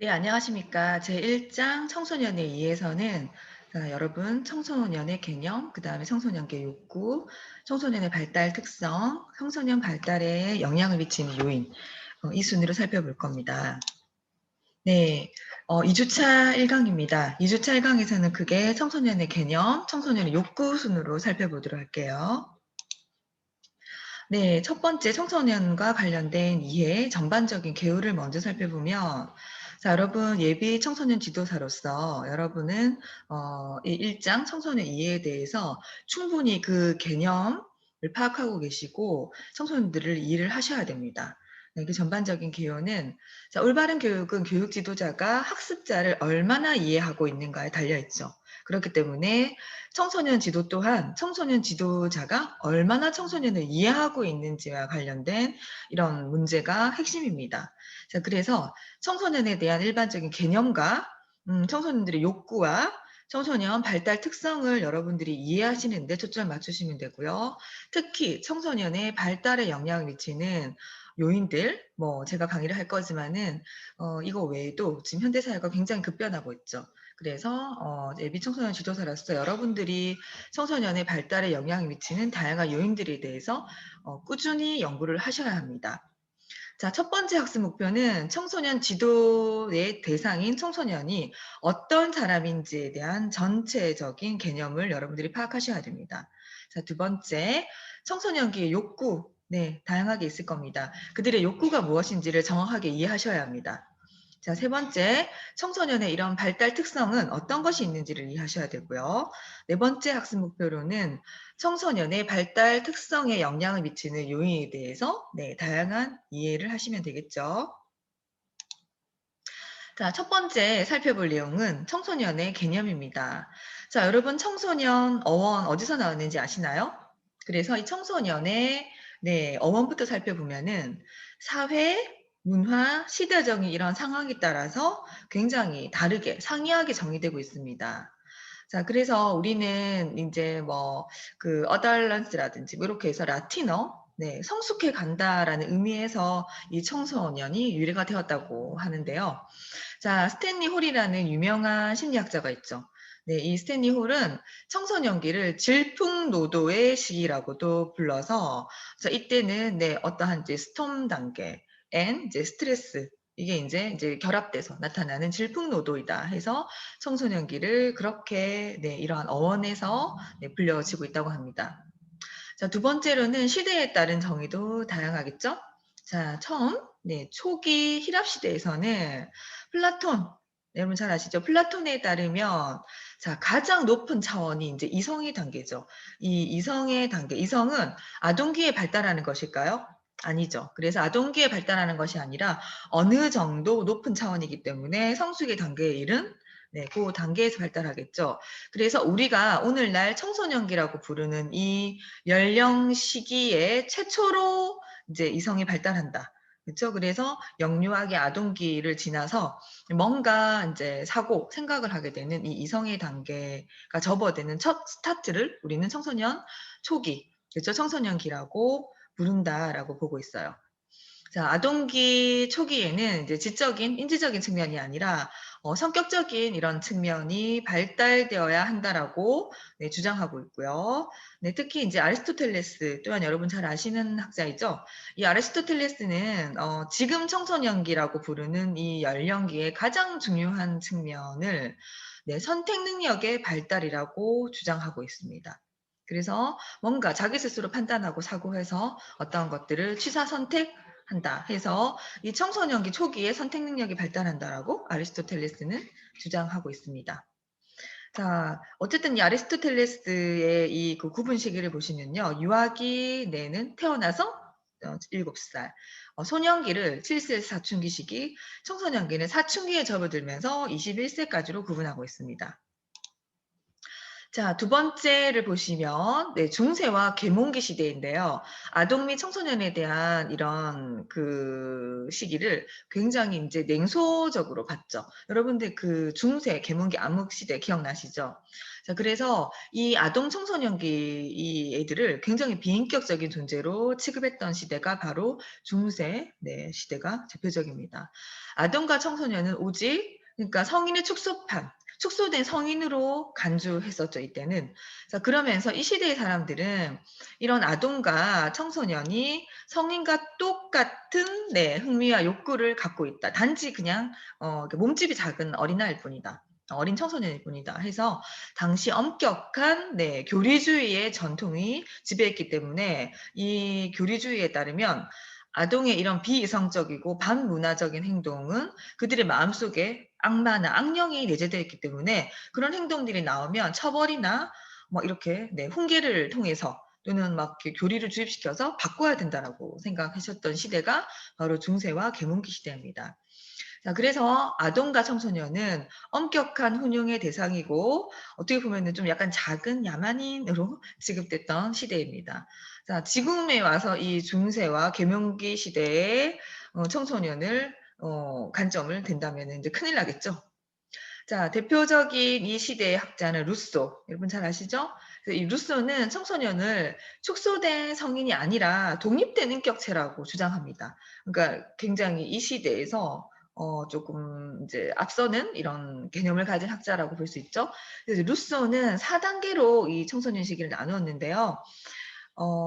네, 안녕하십니까. 제1장 청소년에 의해서는 여러분 청소년의 개념, 그 다음에 청소년기 욕구, 청소년의 발달 특성, 청소년 발달에 영향을 미치는 요인, 이 순으로 살펴볼 겁니다. 네, 2주차 1강입니다. 2주차 1강에서는 크게 청소년의 개념, 청소년의 욕구 순으로 살펴보도록 할게요. 네, 첫 번째 청소년과 관련된 이해, 전반적인 개요를 먼저 살펴보면, 자, 여러분 예비 청소년 지도사로서 여러분은 이 1장 청소년 이해에 대해서 충분히 그 개념을 파악하고 계시고 청소년들을 이해를 하셔야 됩니다. 네, 그 전반적인 개요는 자, 올바른 교육은 교육 지도자가 학습자를 얼마나 이해하고 있는가에 달려 있죠. 그렇기 때문에 청소년 지도 또한 청소년 지도자가 얼마나 청소년을 이해하고 있는지와 관련된 이런 문제가 핵심입니다. 자, 그래서 청소년에 대한 일반적인 개념과 청소년들의 욕구와 청소년 발달 특성을 여러분들이 이해하시는데 초점을 맞추시면 되고요. 특히 청소년의 발달에 영향을 미치는 요인들, 제가 강의를 할 거지만은 이거 외에도 지금 현대사회가 굉장히 급변하고 있죠. 그래서 예비 청소년 지도사로서 여러분들이 청소년의 발달에 영향을 미치는 다양한 요인들에 대해서 꾸준히 연구를 하셔야 합니다. 자, 첫 번째 학습 목표는 청소년 지도의 대상인 청소년이 어떤 사람인지에 대한 전체적인 개념을 여러분들이 파악하셔야 됩니다. 자, 두 번째, 청소년기의 욕구. 네, 다양하게 있을 겁니다. 그들의 욕구가 무엇인지를 정확하게 이해하셔야 합니다. 자, 세 번째, 청소년의 이런 발달 특성은 어떤 것이 있는지를 이해하셔야 되고요. 네 번째 학습 목표로는 청소년의 발달 특성에 영향을 미치는 요인에 대해서 다양한 이해를 하시면 되겠죠. 자, 첫 번째 살펴볼 내용은 청소년의 개념입니다. 자, 여러분 청소년 어원 어디서 나왔는지 아시나요? 그래서 이 청소년의 어원부터 살펴보면은 사회, 문화, 시대적인 이런 상황에 따라서 굉장히 다르게 상이하게 정의되고 있습니다. 자, 그래서 우리는 이제 그 어덜런스라든지 이렇게 해서 라틴어, 성숙해 간다라는 의미에서 이 청소년이 유래가 되었다고 하는데요. 자, 스탠리 홀이라는 유명한 심리학자가 있죠. 네, 이 스탠리 홀은 청소년기를 질풍노도의 시기라고도 불러서, 자, 이때는 어떠한 이제 스톰 단계, 이제 스트레스, 이게 이제 결합돼서 나타나는 질풍노도이다 해서 청소년기를 그렇게 이러한 어원에서 불려지고 있다고 합니다. 자, 두 번째로는 시대에 따른 정의도 다양하겠죠? 자, 처음, 초기 히랍 시대에서는 플라톤, 여러분 잘 아시죠? 플라톤에 따르면, 자, 가장 높은 차원이 이제 이성의 단계죠. 이 이성의 단계, 이성은 아동기에 발달하는 것일까요? 아니죠. 그래서 아동기에 발달하는 것이 아니라 어느 정도 높은 차원이기 때문에 성숙의 단계에 이른 그 단계에서 발달하겠죠. 그래서 우리가 오늘날 청소년기라고 부르는 이 연령 시기에 최초로 이제 이성이 발달한다. 그렇죠? 그래서 영유아기 아동기를 지나서 뭔가 이제 사고, 생각을 하게 되는 이 이성의 단계가 접어드는 첫 스타트를 우리는 청소년 초기, 그렇죠? 청소년기라고 부른다라고 보고 있어요. 자, 아동기 초기에는 이제 지적인, 인지적인 측면이 아니라 성격적인 이런 측면이 발달되어야 한다라고 주장하고 있고요. 특히 이제 아리스토텔레스 또한 여러분 잘 아시는 학자이죠. 이 아리스토텔레스는 지금 청소년기라고 부르는 이 연령기의 가장 중요한 측면을 선택 능력의 발달이라고 주장하고 있습니다. 그래서 뭔가 자기 스스로 판단하고 사고해서 어떤 것들을 취사 선택 한다 해서 이 청소년기 초기에 선택 능력이 발달한다라고 아리스토텔레스는 주장하고 있습니다. 자, 어쨌든 이 아리스토텔레스의 이 그 구분 시기를 보시면요. 유아기 내는 태어나서 7살, 소년기를 7세 사춘기 시기, 청소년기는 사춘기에 접어들면서 21세까지로 구분하고 있습니다. 자, 두 번째를 보시면 네, 중세와 계몽기 시대인데요. 아동 및 청소년에 대한 이런 그 시기를 굉장히 인제 냉소적으로 봤죠. 여러분들 그 중세 계몽기 암흑 시대 기억나시죠? 자, 그래서 이 아동 청소년기 이 애들을 굉장히 비인격적인 존재로 취급했던 시대가 바로 중세 네, 시대가 대표적입니다. 아동과 청소년은 오직 그러니까 성인의 축소판 축소된 성인으로 간주했었죠, 이때는. 자, 그러면서 이 시대의 사람들은 이런 아동과 청소년이 성인과 똑같은 네, 흥미와 욕구를 갖고 있다. 단지 그냥 몸집이 작은 어린아이일 뿐이다. 어린 청소년일 뿐이다 해서 당시 엄격한 네, 교리주의의 전통이 지배했기 때문에 이 교리주의에 따르면 아동의 이런 비이성적이고 반문화적인 행동은 그들의 마음속에 악마나 악령이 내재되어 있기 때문에 그런 행동들이 나오면 처벌이나 뭐 이렇게 네, 훈계를 통해서 또는 막 이렇게 교리를 주입시켜서 바꿔야 된다라고 생각하셨던 시대가 바로 중세와 계몽기 시대입니다. 자, 그래서 아동과 청소년은 엄격한 훈용의 대상이고 어떻게 보면은 좀 약간 작은 야만인으로 취급됐던 시대입니다. 자, 지금에 와서 이 중세와 계몽기 시대의 청소년을 관점을 댄다면은 이제 큰일 나겠죠. 자, 대표적인 이 시대의 학자는 루소. 여러분 잘 아시죠? 그래서 이 루소는 청소년을 축소된 성인이 아니라 독립된 인격체라고 주장합니다. 그러니까 굉장히 이 시대에서 조금 이제 앞서는 이런 개념을 가진 학자라고 볼 수 있죠. 그래서 루소는 4단계로 이 청소년 시기를 나누었는데요.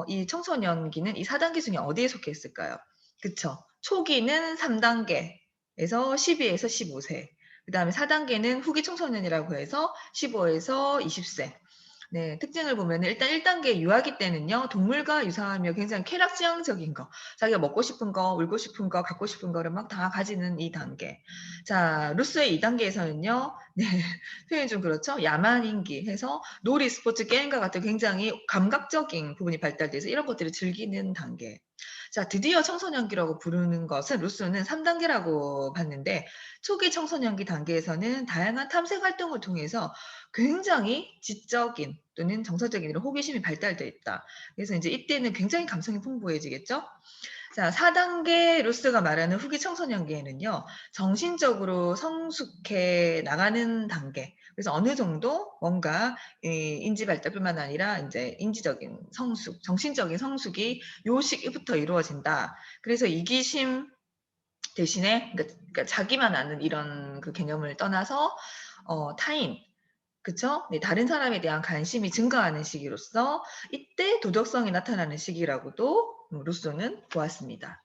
이 청소년기는 이 4단계 중에 어디에 속해 있을까요? 그쵸. 초기는 3단계에서 12에서 15세. 그 다음에 4단계는 후기 청소년이라고 해서 15에서 20세. 네, 특징을 보면 일단 1단계 유아기 때는요, 동물과 유사하며 굉장히 쾌락지향적인 거, 자기가 먹고 싶은 거, 울고 싶은 거, 갖고 싶은 거를 막 다 가지는 이 단계. 자, 루스의 2단계에서는요, 네, 표현이 좀 그렇죠? 야만인기 해서 놀이, 스포츠, 게임과 같은 굉장히 감각적인 부분이 발달돼서 이런 것들을 즐기는 단계. 자, 드디어 청소년기라고 부르는 것은 루스는 3단계라고 봤는데 초기 청소년기 단계에서는 다양한 탐색 활동을 통해서 굉장히 지적인 또는 정서적인 이런 호기심이 발달돼 있다. 그래서 이제 이때는 굉장히 감성이 풍부해지겠죠. 자, 4단계 루스가 말하는 후기 청소년기에는요, 정신적으로 성숙해 나가는 단계. 그래서 어느 정도 뭔가 인지 발달뿐만 아니라 이제 인지적인 성숙, 정신적인 성숙이 요 시기부터 이루어진다. 그래서 이기심 대신에 그러니까 자기만 아는 이런 그 개념을 떠나서 타인, 그쵸? 네, 다른 사람에 대한 관심이 증가하는 시기로서 이때 도덕성이 나타나는 시기라고도 루소는 보았습니다.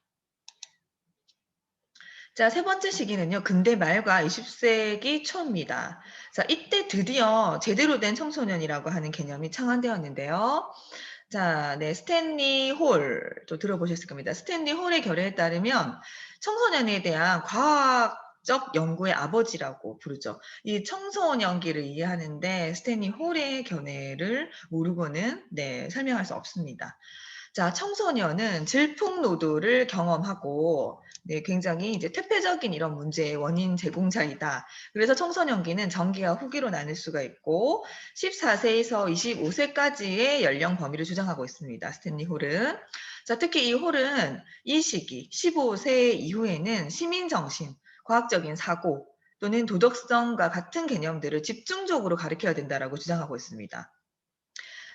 자, 세 번째 시기는요, 근대 말과 20세기 초입니다. 자, 이때 드디어 제대로 된 청소년이라고 하는 개념이 창안되었는데요. 자, 네, 스탠리 홀, 또 들어보셨을 겁니다. 스탠리 홀의 결의에 따르면 청소년에 대한 과학적 연구의 아버지라고 부르죠. 이 청소년기를 이해하는데 스탠리 홀의 견해를 모르고는 네, 설명할 수 없습니다. 자, 청소년은 질풍노도를 경험하고 네, 굉장히 이제 퇴폐적인 이런 문제의 원인 제공자이다. 그래서 청소년기는 전기와 후기로 나눌 수가 있고 14세에서 25세까지의 연령 범위를 주장하고 있습니다. 스탠리 홀은. 자, 특히 이 홀은 이 시기 15세 이후에는 시민정신, 과학적인 사고 또는 도덕성과 같은 개념들을 집중적으로 가르쳐야 된다라고 주장하고 있습니다.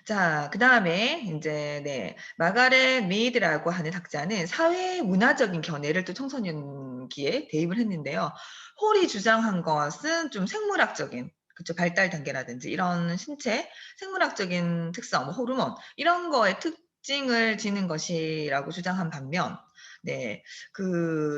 자, 그다음에 인제 네. 마가렛 미드라고 하는 학자는 사회 문화적인 견해를 또 청소년기에 대입을 했는데요. 홀이 주장한 것은 좀 생물학적인 그쵸. 발달 단계라든지 이런 신체 생물학적인 특성, 뭐 호르몬 이런 거에 특징을 지닌 것이라고 주장한 반면 네.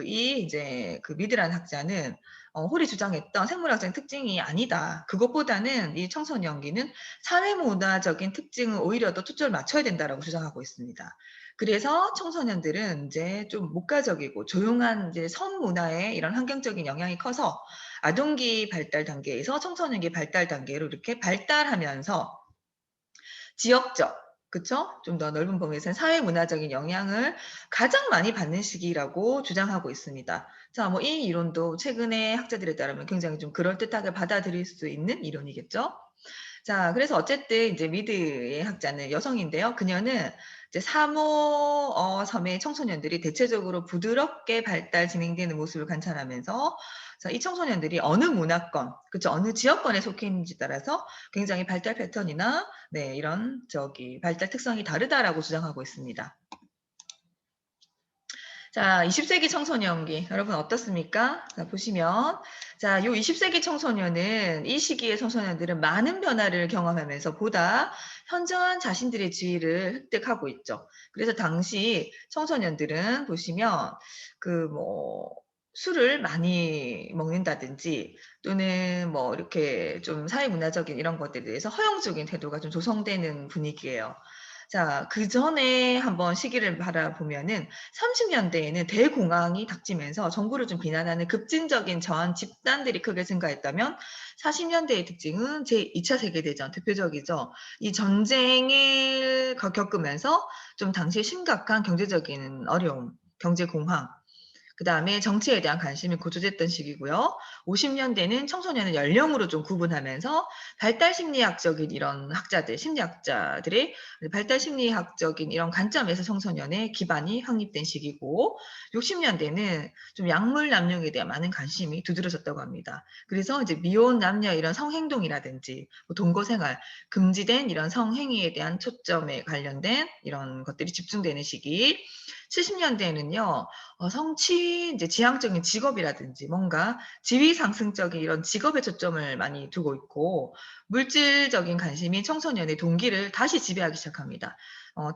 이 이제 그 미드라는 학자는 홀이 주장했던 생물학적인 특징이 아니다. 그것보다는 이 청소년기는 사회문화적인 특징을 오히려 더 초점을 맞춰야 된다라고 주장하고 있습니다. 그래서 청소년들은 이제 좀 목가적이고 조용한 이제 섬 문화의 이런 환경적인 영향이 커서 아동기 발달 단계에서 청소년기 발달 단계로 이렇게 발달하면서 지역적, 그쵸? 좀 더 넓은 범위에서는 사회문화적인 영향을 가장 많이 받는 시기라고 주장하고 있습니다. 자, 뭐 이 이론도 최근의 학자들에 따르면 굉장히 좀 그럴듯하게 받아들일 수 있는 이론이겠죠? 자, 그래서 어쨌든 이제 미드의 학자는 여성인데요. 그녀는 이제 섬의 청소년들이 대체적으로 부드럽게 발달 진행되는 모습을 관찰하면서 자, 이 청소년들이 어느 문화권, 그쵸, 어느 지역권에 속해 있는지 따라서 굉장히 발달 패턴이나 네, 이런 발달 특성이 다르다라고 주장하고 있습니다. 자, 20세기 청소년기 여러분 어떻습니까? 자, 보시면 자, 요 20세기 청소년은 이 시기의 청소년들은 많은 변화를 경험하면서 보다 현저한 자신들의 지위를 획득하고 있죠. 그래서 당시 청소년들은 보시면 술을 많이 먹는다든지 또는 뭐 이렇게 좀 사회문화적인 이런 것들에 대해서 허용적인 태도가 좀 조성되는 분위기예요. 자, 그전에 한번 시기를 바라보면은 30년대에는 대공황이 닥치면서 정부를 좀 비난하는 급진적인 저항 집단들이 크게 증가했다면 40년대의 특징은 제2차 세계대전 대표적이죠. 이 전쟁을 겪으면서 좀 당시에 심각한 경제적인 어려움, 경제 공황, 그다음에 정치에 대한 관심이 고조됐던 시기고요. 50년대는 청소년을 연령으로 좀 구분하면서 발달 심리학적인 이런 학자들, 심리학자들의 발달 심리학적인 이런 관점에서 청소년의 기반이 확립된 시기고 60년대는 좀 약물 남용에 대한 많은 관심이 두드러졌다고 합니다. 그래서 이제 미혼 남녀 이런 성행동이라든지 동거 생활, 금지된 이런 성행위에 대한 초점에 관련된 이런 것들이 집중되는 시기. 70년대에는요. 성취 이제 지향적인 직업이라든지 뭔가 지위 상승적인 이런 직업에 초점을 많이 두고 있고 물질적인 관심이 청소년의 동기를 다시 지배하기 시작합니다.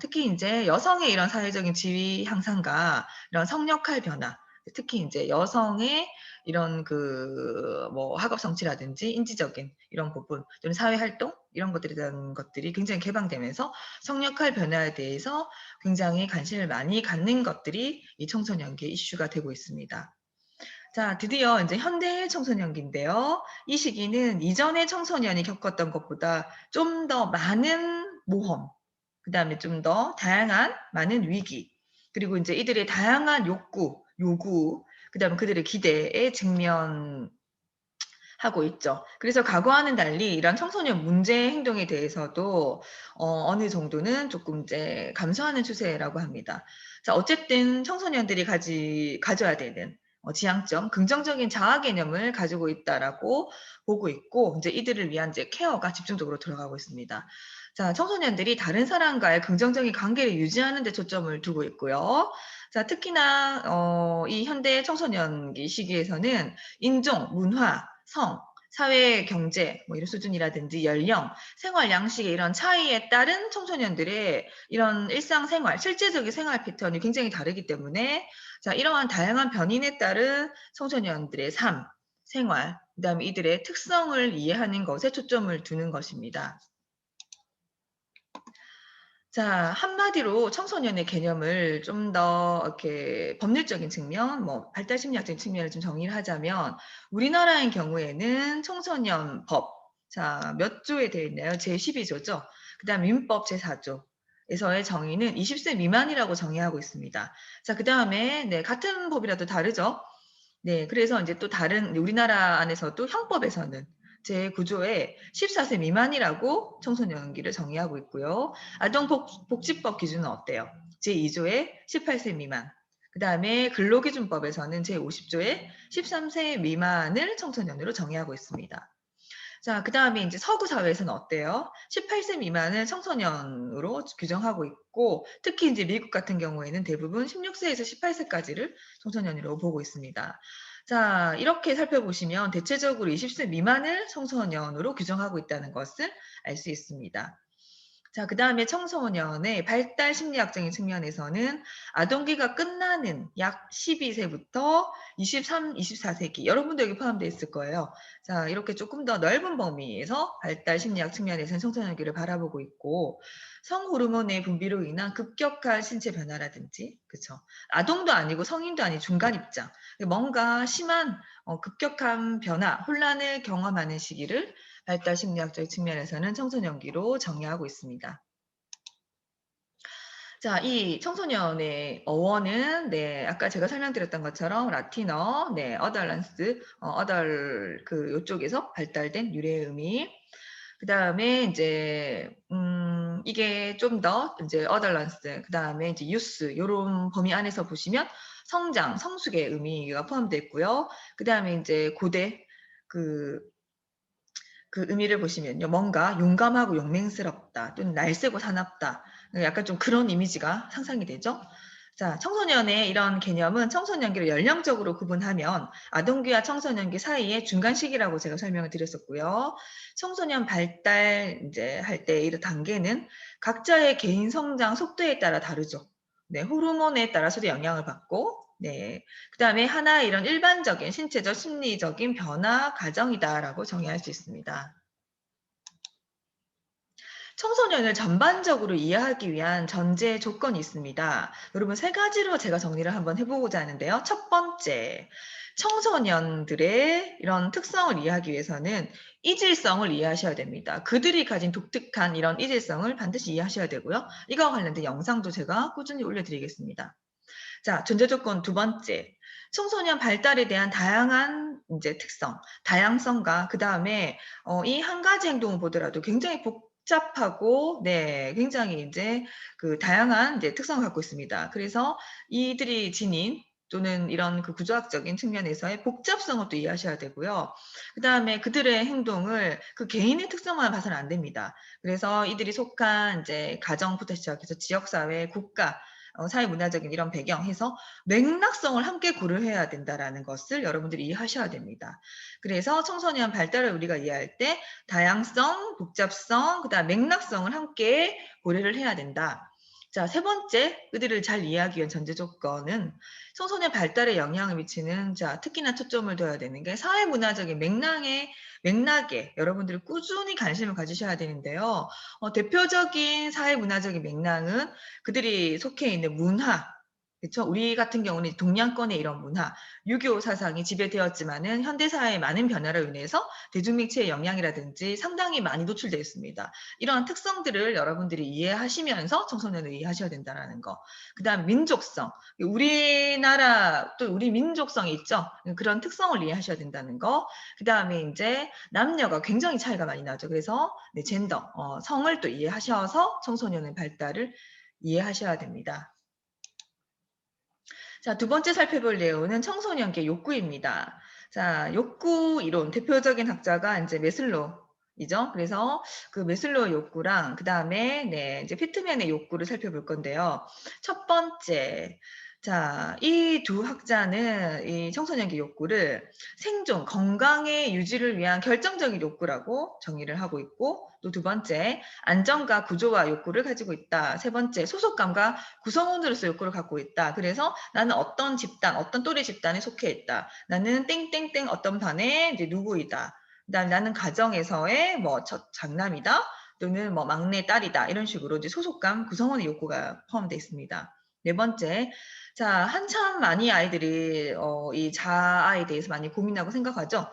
특히 인제 여성의 이런 사회적인 지위 향상과 이런 성역할 변화, 특히 인제 여성의 이런 학업 성취라든지 인지적인 이런 부분 또는 사회 활동 이런 것들에 대한 것들이 굉장히 개방되면서 성역할 변화에 대해서 굉장히 관심을 많이 갖는 것들이 이 청소년기의 이슈가 되고 있습니다. 자, 드디어 이제 현대 청소년기인데요. 이 시기는 이전의 청소년이 겪었던 것보다 좀 더 많은 모험, 그다음에 좀 더 다양한 많은 위기, 그리고 인제 이들의 다양한 욕구, 요구, 그다음에 그들의 기대에 직면하고 있죠. 그래서 과거와는 달리 이런 청소년 문제 행동에 대해서도 어느 정도는 쪼끔 이제 감소하는 추세라고 합니다. 자, 어쨌든 청소년들이 가져야 되는 지향점, 긍정적인 자아 개념을 가지고 있다라고 보고 있고 인제 이들을 위한 이제 케어가 집중적으로 들어가고 있습니다. 자, 청소년들이 다른 사람과의 긍정적인 관계를 유지하는 데 초점을 두고 있고요. 자, 특히나 이 현대 청소년기 시기에서는 인종, 문화, 성, 사회, 경제 뭐 이런 수준이라든지 연령, 생활 양식의 이런 차이에 따른 청소년들의 이런 일상생활, 실제적인 생활 패턴이 굉장히 다르기 때문에 자, 이러한 다양한 변인에 따른 청소년들의 삶, 생활, 그다음에 이들의 특성을 이해하는 것에 초점을 두는 것입니다. 자, 한마디로 청소년의 개념을 좀 더 이렇게 법률적인 측면, 뭐 발달 심리학적인 측면을 좀 정의를 하자면 우리나라의 경우에는 청소년 법, 자, 몇 조에 되어 있나요? 제12 조죠. 그다음 민법 제4 조에서의 정의는 20세 미만이라고 정의하고 있습니다. 자, 그다음에 네, 같은 법이라도 다르죠. 네. 그래서 인제 또 다른 우리나라 안에서도 형법에서는 제9조에 14세 미만이라고 청소년기를 정의하고 있고요. 복지법 기준은 어때요? 제2조에 18세 미만. 그다음에 근로기준법에서는 제50조에 13세 미만을 청소년으로 정의하고 있습니다. 자, 그다음에 인제 서구 사회에서는 어때요? 18세 미만을 청소년으로 규정하고 있고 특히 인제 미국 같은 경우에는 대부분 16세에서 18세까지를 청소년으로 보고 있습니다. 자, 이렇게 살펴보시면 대체적으로 20세 미만을 청소년으로 규정하고 있다는 것을 알 수 있습니다. 자, 그다음에 청소년의 발달 심리학적인 측면에서는 아동기가 끝나는 약 12세부터 23, 24세기 여러분도 여기 포함되어 있을 거예요. 자, 이렇게 조금 더 넓은 범위에서 발달 심리학 측면에서는 청소년기를 바라보고 있고 성호르몬의 분비로 인한 급격한 신체 변화라든지 그쵸. 아동도 아니고 성인도 아닌 중간 입장. 뭔가 심한 급격한 변화, 혼란을 경험하는 시기를 발달 심리학적 측면에서는 청소년기로 정의하고 있습니다. 자, 이 청소년의 어원은 네, 아까 제가 설명드렸던 것처럼 라틴어, 네, 어덜런스, 어덜 요쪽에서 발달된 유래의 의미. 그다음에 이제 이게 좀 더 이제 어덜런스 그다음에 이제 유스 요런 범위 안에서 보시면 성장, 성숙의 의미가 포함되어 있고요. 그다음에 인제 고대 그 의미를 보시면요. 뭔가 용감하고 용맹스럽다 또는 날쌔고 사납다. 약간 좀 그런 이미지가 상상이 되죠. 자, 청소년의 이런 개념은 청소년기를 연령적으로 구분하면 아동기와 청소년기 사이의 중간 시기라고 제가 설명을 드렸었고요. 청소년 발달 이제 할 때 이 단계는 각자의 개인 성장 속도에 따라 다르죠. 네, 호르몬에 따라서도 영향을 받고 네. 그다음에 하나의 이런 일반적인 신체적 심리적인 변화 과정이다라고 정의할 수 있습니다. 청소년을 전반적으로 이해하기 위한 전제 조건이 있습니다. 여러분 세 가지로 제가 정리를 한번 해보고자 하는데요. 첫 번째, 청소년들의 이런 특성을 이해하기 위해서는 이질성을 이해하셔야 됩니다. 그들이 가진 독특한 이런 이질성을 반드시 이해하셔야 되고요. 이거와 관련된 영상도 제가 꾸준히 올려드리겠습니다. 자, 전제 조건 두 번째. 청소년 발달에 대한 다양한 이제 특성, 다양성과 그다음에 이 한 가지 행동을 보더라도 굉장히 복잡하고 네, 굉장히 이제 그 다양한 이제 특성을 갖고 있습니다. 그래서 이들이 지닌 또는 이런 그 구조학적인 측면에서의 복잡성을 또 이해하셔야 되고요. 그다음에 그들의 행동을 그 개인의 특성만 봐서는 안 됩니다. 그래서 이들이 속한 이제 가정부터 시작해서 지역사회, 국가 사회 문화적인 이런 배경 해서 맥락성을 함께 고려해야 된다라는 것을 여러분들이 이해하셔야 됩니다. 그래서 청소년 발달을 우리가 이해할 때 다양성, 복잡성, 그다음 맥락성을 함께 고려를 해야 된다. 자, 세 번째, 그들을 잘 이해하기 위한 전제 조건은 청소년 발달에 영향을 미치는 자, 특히나 초점을 둬야 되는 게 사회 문화적인 맥락에 여러분들이 꾸준히 관심을 가지셔야 되는데요. 대표적인 사회 문화적인 맥락은 그들이 속해 있는 문화, 그쵸? 우리 같은 경우는 동양권의 이런 문화, 유교 사상이 지배되었지만은 현대사회의 많은 변화로 인해서 대중매체의 영향이라든지 상당히 많이 노출되어 있습니다. 이러한 특성들을 여러분들이 이해하시면서 청소년을 이해하셔야 된다는 거. 그 다음 민족성, 우리나라 또 우리 민족성이 있죠. 그런 특성을 이해하셔야 된다는 거. 그 다음에 이제 남녀가 굉장히 차이가 많이 나죠. 그래서 네, 젠더, 성을 또 이해하셔서 청소년의 발달을 이해하셔야 됩니다. 자, 두 번째 살펴볼 내용은 청소년기의 욕구입니다. 자, 욕구 이론, 대표적인 학자가 이제 메슬로이죠. 그래서 그 메슬로의 욕구랑 그 다음에 네, 이제 피트맨의 욕구를 살펴볼 건데요. 첫 번째, 자, 이 두 학자는 이 청소년기 욕구를 생존, 건강의 유지를 위한 결정적인 욕구라고 정의를 하고 있고, 또 두 번째, 안정과 구조화 욕구를 가지고 있다. 세 번째, 소속감과 구성원으로서 욕구를 갖고 있다. 그래서 나는 어떤 집단, 어떤 또래 집단에 속해 있다. 나는 땡땡땡 어떤 반의 이제 누구이다. 그다음 나는 가정에서의 뭐 첫 장남이다. 또는 뭐 막내 딸이다. 이런 식으로 이제 소속감, 구성원의 욕구가 포함되어 있습니다. 네 번째, 자, 한참 많이 아이들이 이 자아에 대해서 많이 고민하고 생각하죠.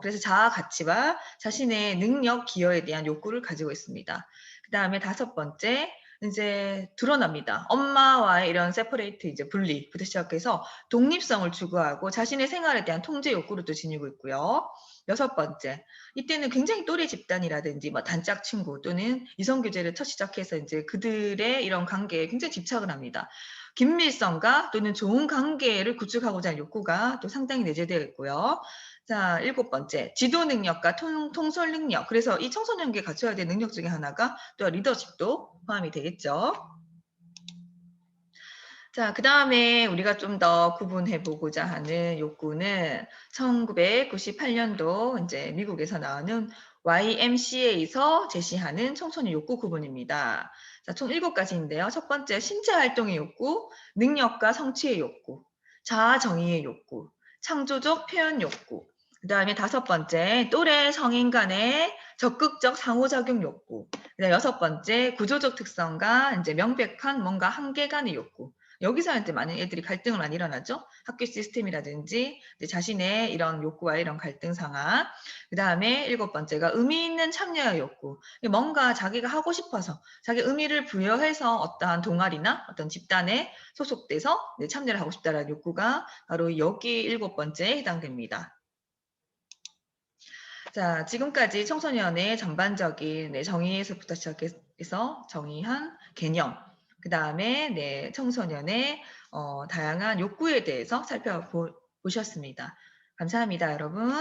그래서 자아 가치와 자신의 능력, 기여에 대한 욕구를 가지고 있습니다. 그 다음에 다섯 번째, 이제 드러납니다. 엄마와의 이런 세퍼레이트 이제 분리부터 시작해서 독립성을 추구하고 자신의 생활에 대한 통제 욕구를 또 지니고 있고요. 여섯 번째, 이때는 굉장히 또래 집단이라든지 뭐 단짝 친구 또는 이성교제를 첫 시작해서 이제 그들의 이런 관계에 굉장히 집착을 합니다. 긴밀성과 또는 좋은 관계를 구축하고자 하는 욕구가 또 상당히 내재되어 있고요. 자, 일곱 번째, 지도 능력과 통솔 능력. 그래서 이 청소년기에 갖춰야 될 능력 중에 하나가 또 리더십도 포함이 되겠죠. 자, 그 다음에 우리가 좀 더 구분해 보고자 하는 욕구는 1998년도 이제 미국에서 나오는 YMCA에서 제시하는 청소년 욕구 구분입니다. 자, 총 7가지인데요. 첫 번째, 신체 활동의 욕구, 능력과 성취의 욕구, 자아 정의의 욕구, 창조적 표현 욕구, 그 다음에 다섯 번째, 또래 성인 간의 적극적 상호작용 욕구, 그다음 여섯 번째, 구조적 특성과 이제 명백한 뭔가 한계간의 욕구. 여기서 이제 많은 애들이 갈등을 많이 일어나죠. 학교 시스템이라든지 자신의 이런 욕구와 이런 갈등 상황. 그 다음에 일곱 번째가 의미 있는 참여의 욕구. 뭔가 자기가 하고 싶어서 자기 의미를 부여해서 어떠한 동아리나 어떤 집단에 소속돼서 참여를 하고 싶다는 욕구가 바로 여기 일곱 번째에 해당됩니다. 자, 지금까지 청소년의 전반적인 정의에서부터 시작해서 정의한 개념, 그 다음에 청소년의 다양한 욕구에 대해서 살펴보셨습니다. 감사합니다, 여러분.